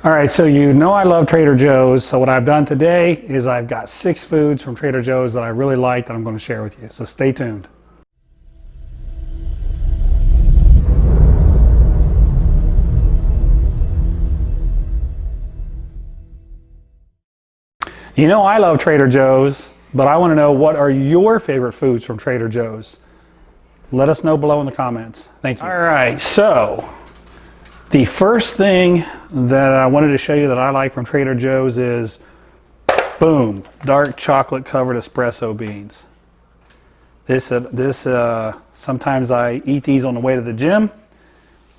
All right, so you know I love Trader Joe's. So what I've done today is I've got 6 foods from Trader Joe's that I really like that I'm going to share with you. So stay tuned. You know I love Trader Joe's, but I want to know, what are your favorite foods from Trader Joe's? Let us know below in the comments. Thank you. All right, so the first thing that I wanted to show you that I like from Trader Joe's is, boom, dark chocolate covered espresso beans. Sometimes I eat these on the way to the gym,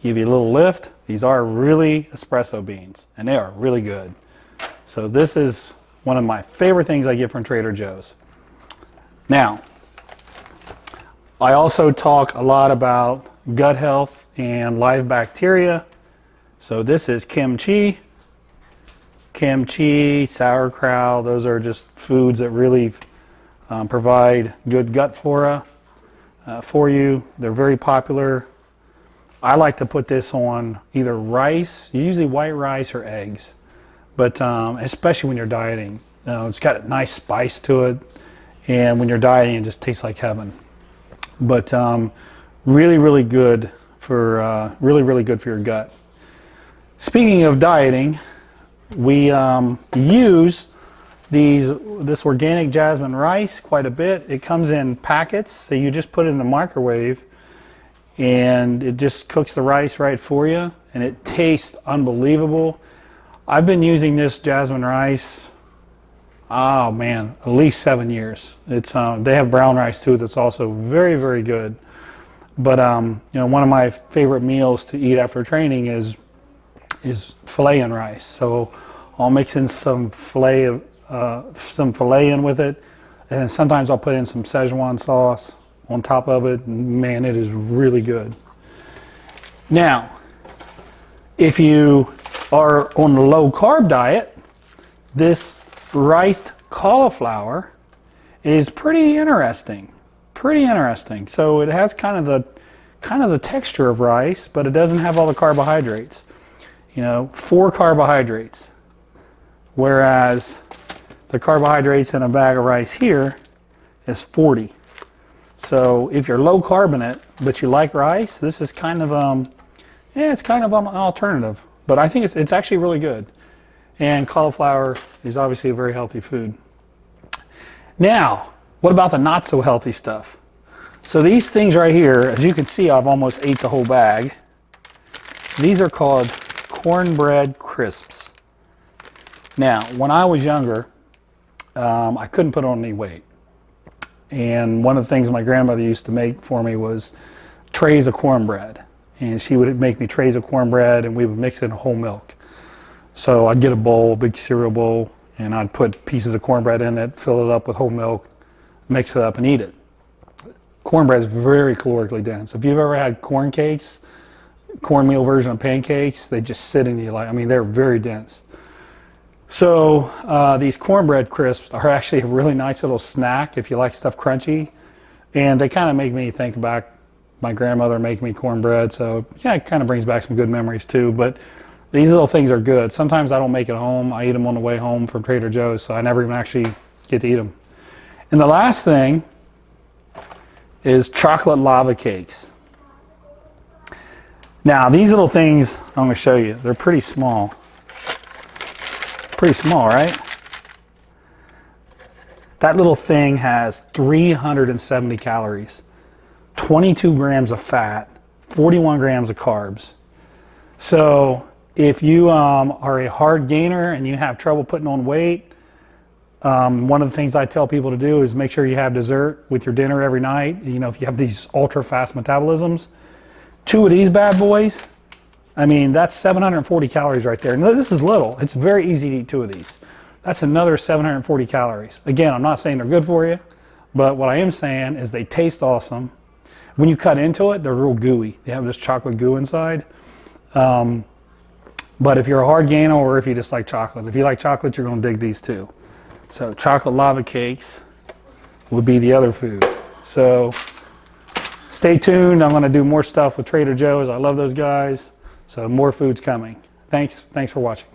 give you a little lift. These are really espresso beans, and they are really good. So this is one of my favorite things I get from Trader Joe's. Now, I also talk a lot about gut health and live bacteria. So this is kimchi, sauerkraut. Those are just foods that really provide good gut flora for you. They're very popular. I like to put this on either rice, usually white rice, or eggs. But especially when you're dieting, it's got a nice spice to it, and when you're dieting, it just tastes like heaven. But really good for really good for your gut. Speaking of dieting, we use this organic jasmine rice quite a bit. It comes in packets, so you just put it in the microwave, and it just cooks the rice right for you, and it tastes unbelievable. I've been using this jasmine rice, oh man, at least 7 years. It's they have brown rice too that's also very good. But you know, one of my favorite meals to eat after training is filet and rice. So I'll mix in some filet in with it, and then sometimes I'll put in some Szechuan sauce on top of it. Man, it is really good. Now, if you are on a low carb diet, this riced cauliflower is pretty interesting. So it has kind of the texture of rice, but it doesn't have all the carbohydrates. You know, 4 carbohydrates, whereas the carbohydrates in a bag of rice here is 40. So if you're low carb in it, but you like rice, this is kind of it's kind of an alternative. But I think it's actually really good. And cauliflower is obviously a very healthy food. Now, what about the not so healthy stuff? So these things right here, as you can see, I've almost ate the whole bag. These are called Cornbread Crisps. Now, when I was younger, I couldn't put on any weight. And one of the things my grandmother used to make for me was trays of cornbread. And she would make me trays of cornbread, and we would mix it in whole milk. So I'd get a bowl, a big cereal bowl, and I'd put pieces of cornbread in it, fill it up with whole milk, mix it up, and eat it. Cornbread is very calorically dense. If you've ever had corn cakes, cornmeal version of pancakes, they just sit in you like, I mean, they're very dense. So these cornbread crisps are actually a really nice little snack if you like stuff crunchy. And they kind of make me think back my grandmother making me cornbread, so yeah, it kind of brings back some good memories too. But these little things are good. Sometimes I don't make it home. I eat them on the way home from Trader Joe's, so I never even actually get to eat them. And the last thing is chocolate lava cakes. Now, these little things I'm going to show you, they're pretty small. Pretty small, right? That little thing has 370 calories. 22 grams of fat, 41 grams of carbs. So if you are a hard gainer and you have trouble putting on weight, one of the things I tell people to do is make sure you have dessert with your dinner every night. You know, if you have these ultra fast metabolisms, 2 of these bad boys, I mean, that's 740 calories right there. Now, this is little. It's very easy to eat 2 of these. That's another 740 calories. Again, I'm not saying they're good for you, but what I am saying is they taste awesome. When you cut into it, they're real gooey. They have this chocolate goo inside. But if you're a hard gainer, or if you just like chocolate, if you like chocolate, you're going to dig these too. So chocolate lava cakes would be the other food. So stay tuned. I'm going to do more stuff with Trader Joe's. I love those guys. So more food's coming. Thanks for watching.